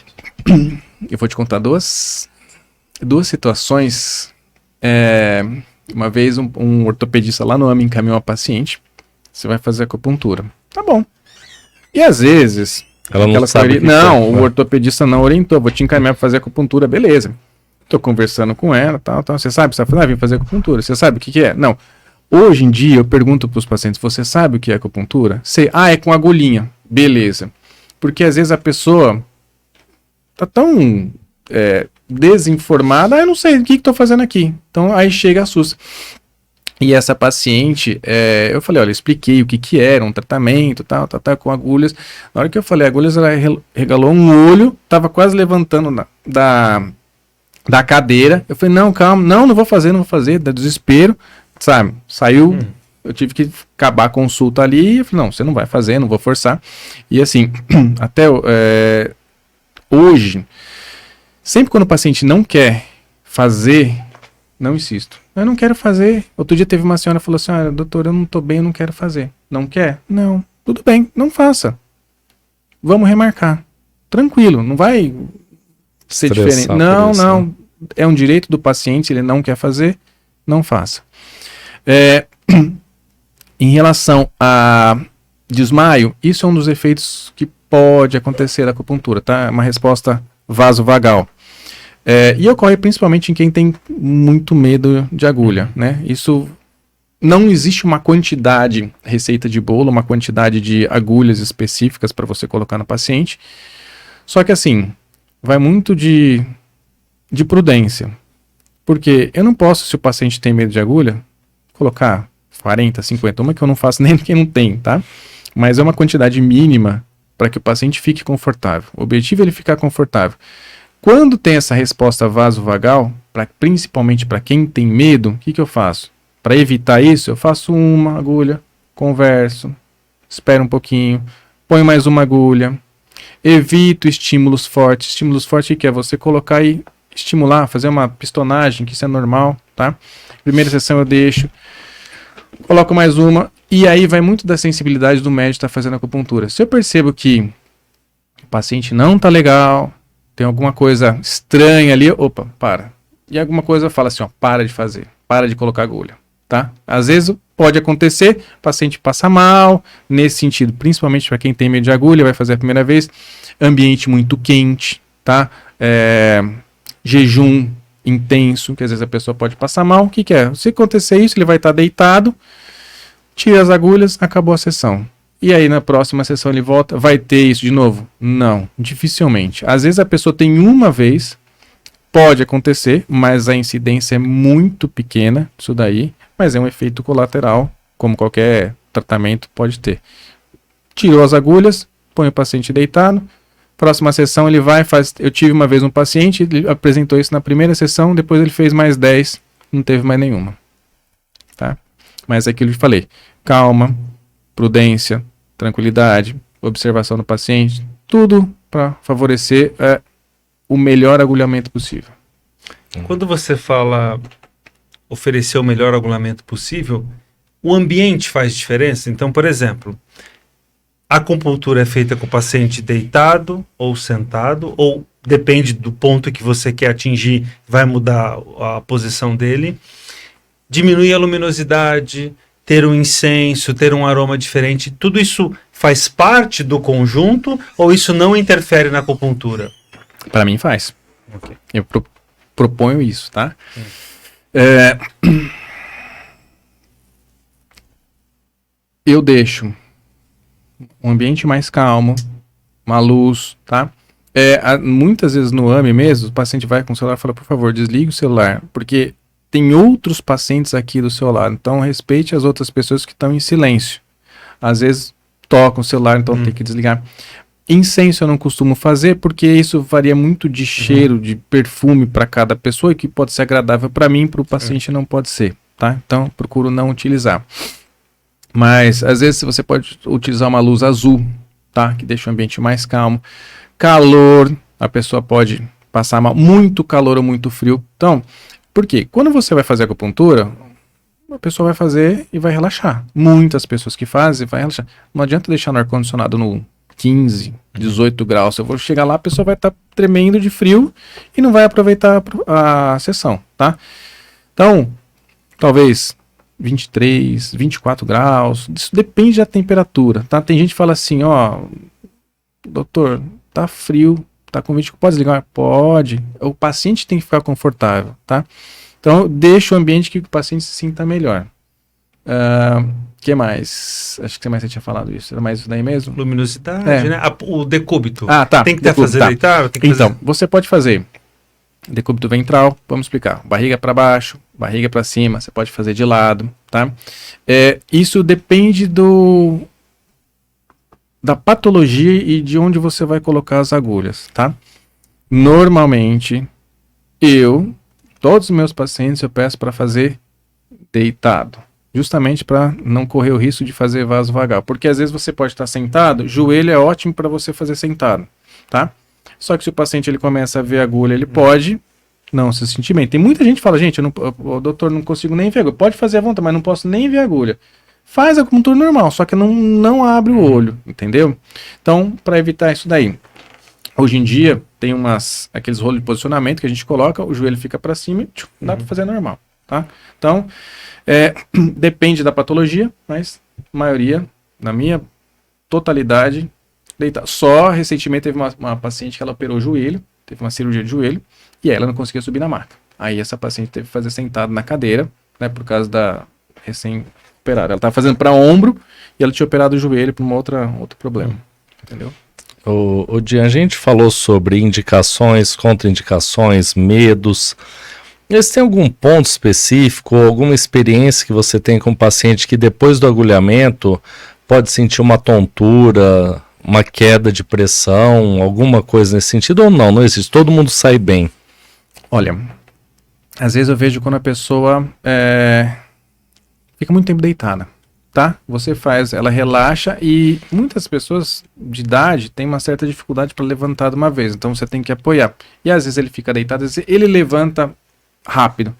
eu vou te contar duas situações. Uma vez um ortopedista lá no AME encaminhou uma paciente, você vai fazer acupuntura. Tá bom. E às vezes... Ela não aquela sabe correria- o que não, que é. o ortopedista não orientou, vou te encaminhar para fazer acupuntura, beleza. Tô conversando com ela, tal. Você sabe? Você vai vim fazer acupuntura. Você sabe o que é? Não. Hoje em dia eu pergunto para os pacientes, você sabe o que é acupuntura? Sei. Ah, é com agulhinha. Beleza. Porque às vezes a pessoa tá tão desinformada, eu não sei o que estou fazendo aqui. Então aí chega, assusta. E essa paciente, eu falei, olha, eu expliquei o que era, um tratamento, tal, com agulhas. Na hora que eu falei agulhas, ela regalou um olho, tava quase levantando da cadeira. Eu falei, não, calma, não vou fazer, dá desespero, sabe? Saiu, eu tive que acabar a consulta ali, eu falei, não, você não vai fazer, não vou forçar. E assim, até hoje, sempre quando o paciente não quer fazer, não insisto. Eu não quero fazer. Outro dia teve uma senhora que falou assim, olha, doutor, eu não tô bem, eu não quero fazer. Não quer? Não. Tudo bem, não faça. Vamos remarcar. Tranquilo, não vai ser Estressar diferente. por Não, isso, não. né? É um direito do paciente, ele não quer fazer, não faça. Em relação a desmaio, isso é um dos efeitos que pode acontecer da acupuntura, tá? É uma resposta vasovagal. E ocorre principalmente em quem tem muito medo de agulha, né? Isso não existe uma quantidade, receita de bolo, uma quantidade de agulhas específicas para você colocar no paciente. Só que assim, vai muito de prudência. Porque eu não posso, se o paciente tem medo de agulha, colocar 40, 50, uma que eu não faço nem quem não tem, tá? Mas é uma quantidade mínima para que o paciente fique confortável. O objetivo é ele ficar confortável. Quando tem essa resposta vasovagal, principalmente para quem tem medo, o que eu faço? Para evitar isso, eu faço uma agulha, converso, espero um pouquinho, ponho mais uma agulha, evito estímulos fortes. Estímulos fortes que é você colocar e estimular, fazer uma pistonagem, que isso é normal, tá? Primeira sessão eu deixo, coloco mais uma, e aí vai muito da sensibilidade do médico que está fazendo a acupuntura. Se eu percebo que o paciente não está legal, tem alguma coisa estranha ali, opa, para. E alguma coisa fala assim, ó, para de fazer, para de colocar agulha, tá? Às vezes pode acontecer, o paciente passa mal, nesse sentido, principalmente para quem tem medo de agulha, vai fazer a primeira vez, ambiente muito quente, tá? Jejum intenso, que às vezes a pessoa pode passar mal, o que é? Se acontecer isso, ele vai estar deitado, tira as agulhas, acabou a sessão. E aí na próxima sessão ele volta, vai ter isso de novo? Não, dificilmente. Às vezes a pessoa tem uma vez, pode acontecer, mas a incidência é muito pequena, isso daí, mas é um efeito colateral, como qualquer tratamento pode ter. Tirou as agulhas, põe o paciente deitado, próxima sessão ele vai, faz. Eu tive uma vez um paciente, ele apresentou isso na primeira sessão, depois ele fez mais 10, não teve mais nenhuma. Tá? Mas é aquilo que eu falei, calma, prudência, tranquilidade, observação do paciente, tudo para favorecer o melhor agulhamento possível. Quando você fala oferecer o melhor agulhamento possível, o ambiente faz diferença? Então, por exemplo, a acupuntura é feita com o paciente deitado ou sentado, ou depende do ponto que você quer atingir, vai mudar a posição dele. Diminuir a luminosidade, ter um incenso, ter um aroma diferente, tudo isso faz parte do conjunto ou isso não interfere na acupuntura? Para mim faz. Okay. Eu proponho isso, tá? Eu deixo um ambiente mais calmo, uma luz, tá? Muitas vezes no AME mesmo, o paciente vai com o celular e fala, por favor, desligue o celular, porque tem outros pacientes aqui do seu lado, então respeite as outras pessoas que estão em silêncio. Às vezes tocam o celular, então tem que desligar. Incenso eu não costumo fazer, porque isso varia muito de cheiro, de perfume para cada pessoa, e que pode ser agradável para mim, para o paciente não pode ser, tá? Então procuro não utilizar. Mas às vezes você pode utilizar uma luz azul, tá? Que deixa o ambiente mais calmo. Calor, a pessoa pode passar mal, muito calor ou muito frio. Então, por quê? Quando você vai fazer acupuntura, a pessoa vai fazer e vai relaxar. Muitas pessoas que fazem vai relaxar. Não adianta deixar no ar-condicionado no 15, 18 graus. Se eu vou chegar lá, a pessoa vai estar tremendo de frio e não vai aproveitar a sessão, tá? Então, talvez 23, 24 graus. Isso depende da temperatura, tá? Tem gente que fala assim, ó, doutor, tá frio, tá com 20, pode desligar? Pode. O paciente tem que ficar confortável, tá? Então, deixa o ambiente que o paciente se sinta melhor. Que mais? Acho que você tinha falado isso. Era mais isso daí mesmo? Luminosidade, né? O decúbito. Tá. Tem que fazer deitar? Tem que então, você pode fazer decúbito ventral, vamos explicar. Barriga para baixo, barriga para cima, você pode fazer de lado, tá? Isso depende da patologia e de onde você vai colocar as agulhas, tá? Normalmente, todos os meus pacientes eu peço para fazer deitado, justamente para não correr o risco de fazer vaso vagal, porque às vezes você pode estar sentado, joelho é ótimo para você fazer sentado, tá? Só que se o paciente ele começa a ver agulha, ele pode não se sentir bem. Tem muita gente que fala, gente, doutor, não consigo nem ver agulha. Pode fazer à vontade, mas não posso nem ver agulha. Faz a acupuntura normal, só que não abre o olho, entendeu? Então, para evitar isso daí, hoje em dia tem aqueles rolos de posicionamento que a gente coloca, o joelho fica para cima e dá para fazer normal, tá? Então, depende da patologia, mas a maioria, na minha totalidade, deitado. Só recentemente teve uma paciente que ela operou o joelho, teve uma cirurgia de joelho, e aí ela não conseguia subir na maca. Aí essa paciente teve que fazer sentado na cadeira, né, por causa da recém-operada. Ela estava fazendo para ombro e ela tinha operado o joelho para outro problema. Entendeu? O Dian, a gente falou sobre indicações, contraindicações, medos. Mas tem algum ponto específico, alguma experiência que você tem com um paciente que depois do agulhamento pode sentir uma tontura, uma queda de pressão, alguma coisa nesse sentido, ou não existe? Todo mundo sai bem? Olha, às vezes eu vejo quando a pessoa fica muito tempo deitada, tá? Você faz, ela relaxa e muitas pessoas de idade têm uma certa dificuldade para levantar de uma vez, então você tem que apoiar. E às vezes ele fica deitado, às vezes ele levanta rápido.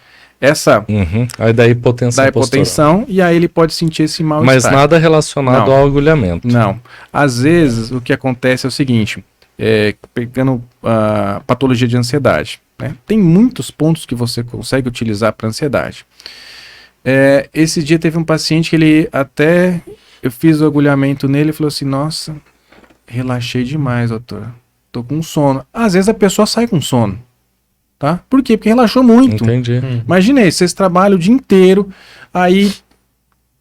Aí dá hipotensão. E aí ele pode sentir esse mal-estar. Mas nada relacionado ao agulhamento. Não. Às vezes o que acontece é o seguinte, pegando a patologia de ansiedade, né? Tem muitos pontos que você consegue utilizar para ansiedade. Esse dia teve um paciente que eu fiz o agulhamento nele e falou assim, nossa, relaxei demais, doutor. Tô com sono. Às vezes a pessoa sai com sono. Tá? Por quê? Porque relaxou muito. Entendi. Imagina aí, vocês trabalham o dia inteiro, aí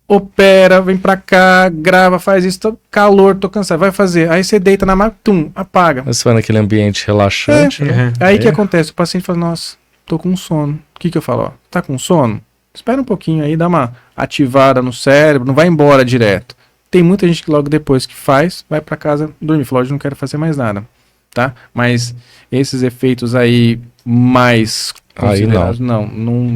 opera, vem pra cá, grava, faz isso, calor, tô cansado, vai fazer. Aí você deita na maca, apaga. Mas você vai naquele ambiente relaxante, né? Aí o que acontece? O paciente fala, nossa, tô com sono. O que eu falo? Ó, tá com sono? Espera um pouquinho aí, dá uma ativada no cérebro, não vai embora direto. Tem muita gente que logo depois que faz, vai pra casa dormir, fala, hoje não quero fazer mais nada. Tá? Mas esses efeitos aí mais considerados, não,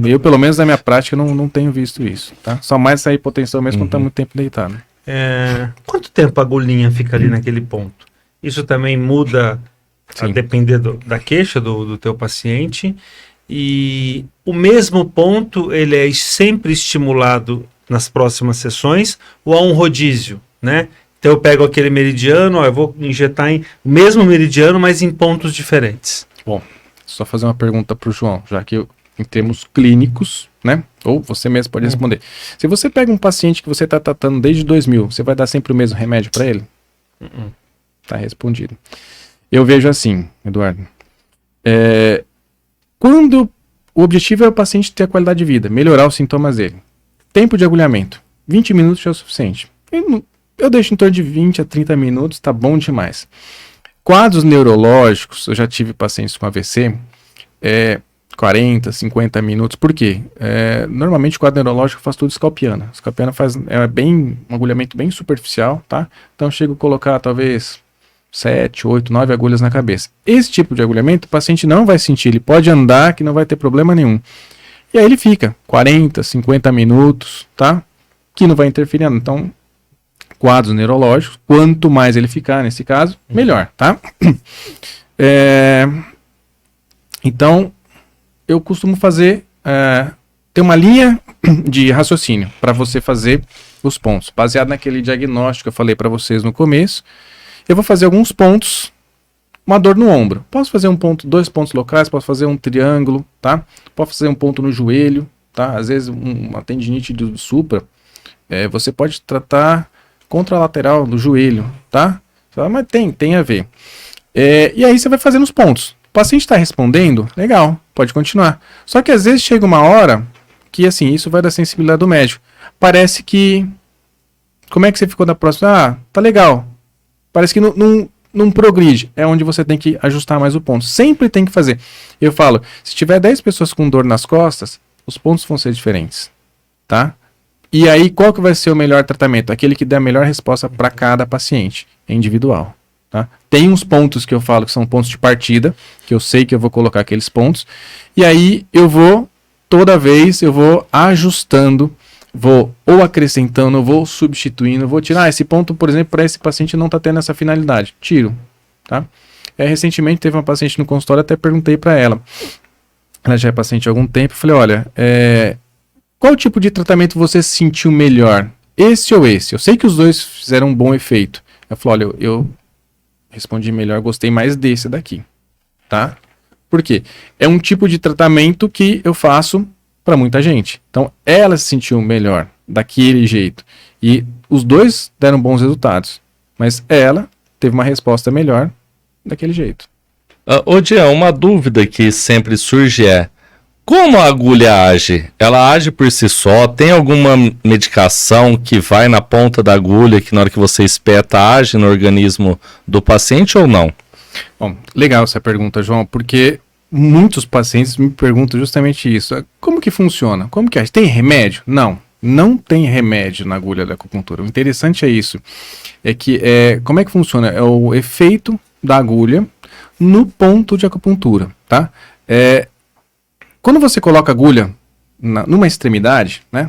eu pelo menos na minha prática não tenho visto isso, tá? Só mais essa hipotensão mesmo quando tá muito tempo deitado. Quanto tempo a agulhinha fica ali naquele ponto? Isso também muda a depender da queixa do teu paciente, e o mesmo ponto ele é sempre estimulado nas próximas sessões ou há um rodízio, né? Então eu pego aquele meridiano, eu vou injetar o mesmo meridiano, mas em pontos diferentes. Bom, só fazer uma pergunta para o João, já que em termos clínicos, né? Ou você mesmo pode responder. Se você pega um paciente que você está tratando desde 2000, você vai dar sempre o mesmo remédio para ele? Tá respondido. Eu vejo assim, Eduardo. Quando o objetivo é o paciente ter a qualidade de vida, melhorar os sintomas dele. Tempo de agulhamento, 20 minutos já é o suficiente. Eu deixo em torno de 20 a 30 minutos, tá bom demais. Quadros neurológicos, eu já tive pacientes com AVC, 40, 50 minutos. Por quê? Normalmente o quadro neurológico faz tudo escalpiana. Escalpiana faz um agulhamento bem superficial, tá? Então eu chego a colocar talvez 7, 8, 9 agulhas na cabeça. Esse tipo de agulhamento o paciente não vai sentir, ele pode andar que não vai ter problema nenhum. E aí ele fica 40, 50 minutos, tá? Que não vai interferir. Então, quadros neurológicos, quanto mais ele ficar nesse caso, melhor, tá? Então, eu costumo fazer, ter uma linha de raciocínio para você fazer os pontos. Baseado naquele diagnóstico que eu falei para vocês no começo, eu vou fazer alguns pontos, uma dor no ombro. Posso fazer um ponto, 2 pontos locais, posso fazer um triângulo, tá? Posso fazer um ponto no joelho, tá? Às vezes uma tendinite do supra, você pode tratar contralateral do joelho, tá? Mas tem a ver. E aí você vai fazendo os pontos. O paciente está respondendo, legal, pode continuar. Só que às vezes chega uma hora que, assim, isso vai da sensibilidade do médico. Parece que... Como é que você ficou da próxima? Ah, tá legal. Parece que não progride. É onde você tem que ajustar mais o ponto. Sempre tem que fazer. Eu falo, se tiver 10 pessoas com dor nas costas, os pontos vão ser diferentes, tá? E aí, qual que vai ser o melhor tratamento? Aquele que dê a melhor resposta para cada paciente. É individual. Tá? Tem uns pontos que eu falo que são pontos de partida, que eu sei que eu vou colocar aqueles pontos. E aí, toda vez, eu vou ajustando, vou ou acrescentando, vou substituindo, vou tirar esse ponto, por exemplo, para esse paciente não tá tendo essa finalidade. Tiro. Tá? Recentemente, teve uma paciente no consultório, até perguntei para ela. Ela já é paciente há algum tempo. Falei, olha, qual tipo de tratamento você sentiu melhor? Esse ou esse? Eu sei que os dois fizeram um bom efeito. Ela falou, olha, eu respondi melhor, gostei mais desse daqui. Tá? Por quê? É um tipo de tratamento que eu faço para muita gente. Então, ela se sentiu melhor daquele jeito. E os dois deram bons resultados. Mas ela teve uma resposta melhor daquele jeito. Ô Dian, uma dúvida que sempre surge como a agulha age? Ela age por si só? Tem alguma medicação que vai na ponta da agulha que na hora que você espeta age no organismo do paciente ou não? Bom, legal essa pergunta, João, porque muitos pacientes me perguntam justamente isso. Como que funciona? Como que age? Tem remédio? Não tem remédio na agulha da acupuntura. O interessante é isso. É que, como é que funciona? É o efeito da agulha no ponto de acupuntura, tá? Quando você coloca a agulha numa extremidade, né,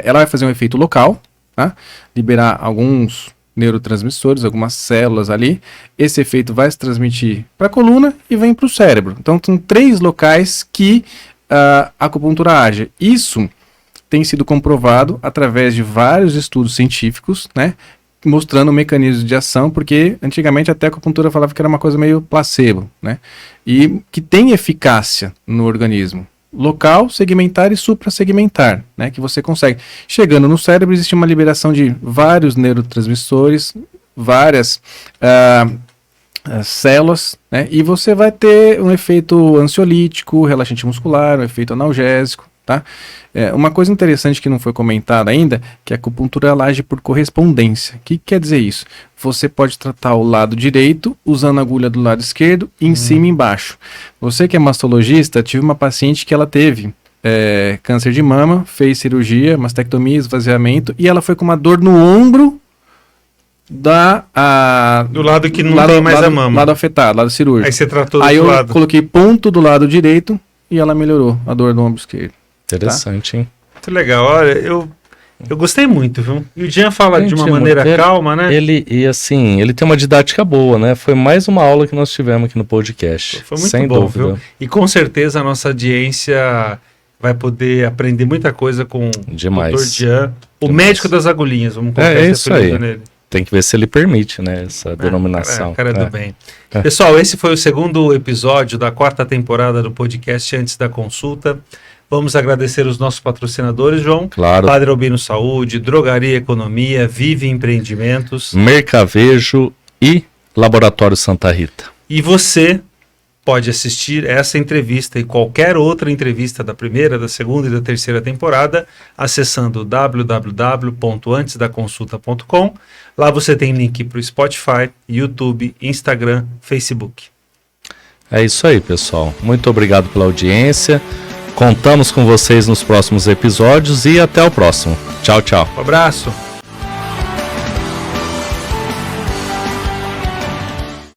ela vai fazer um efeito local, tá? Liberar alguns neurotransmissores, algumas células ali. Esse efeito vai se transmitir para a coluna e vem para o cérebro. Então, são 3 locais que a acupuntura age. Isso tem sido comprovado através de vários estudos científicos, né, mostrando mecanismos de ação, porque antigamente até a acupuntura falava que era uma coisa meio placebo, né? E que tem eficácia no organismo. Local, segmentar e suprassegmentar, né? Que você consegue. Chegando no cérebro, existe uma liberação de vários neurotransmissores, várias células, né? E você vai ter um efeito ansiolítico, relaxante muscular, um efeito analgésico, tá? Uma coisa interessante que não foi comentada ainda, que a acupuntura ela age por correspondência. O que quer dizer isso? Você pode tratar o lado direito usando a agulha do lado esquerdo, em cima e embaixo. Você que é mastologista, tive uma paciente que ela teve câncer de mama, fez cirurgia, mastectomia, esvaziamento, e ela foi com uma dor no ombro do lado que não tem mais a mama. Lado afetado, lado cirúrgico. Aí você tratou do Aí lado. Eu coloquei ponto do lado direito e ela melhorou a dor no ombro esquerdo. Interessante, hein? Muito legal. Olha, eu gostei muito, viu? E o Dian fala de uma maneira calma, né? Ele tem uma didática boa, né? Foi mais uma aula que nós tivemos aqui no podcast. Foi muito sem bom, dúvida. viu? E com certeza a nossa audiência vai poder aprender muita coisa com Demais. o Dr. Dian, o médico das agulhinhas, vamos colocar isso aí. nele. Tem que ver se ele permite, né? Essa denominação. Cara do bem. Pessoal, esse foi o 2º episódio da 4ª temporada do podcast Antes da Consulta. Vamos agradecer os nossos patrocinadores, João. Claro. Padre Albino Saúde, Drogaria Economia, Vive Empreendimentos. Mercavejo e Laboratório Santa Rita. E você pode assistir essa entrevista e qualquer outra entrevista da primeira, da segunda e da terceira temporada acessando www.antesdaconsulta.com. Lá você tem link para o Spotify, YouTube, Instagram, Facebook. É isso aí, pessoal. Muito obrigado pela audiência. Contamos com vocês nos próximos episódios e até o próximo. Tchau, tchau. Um abraço.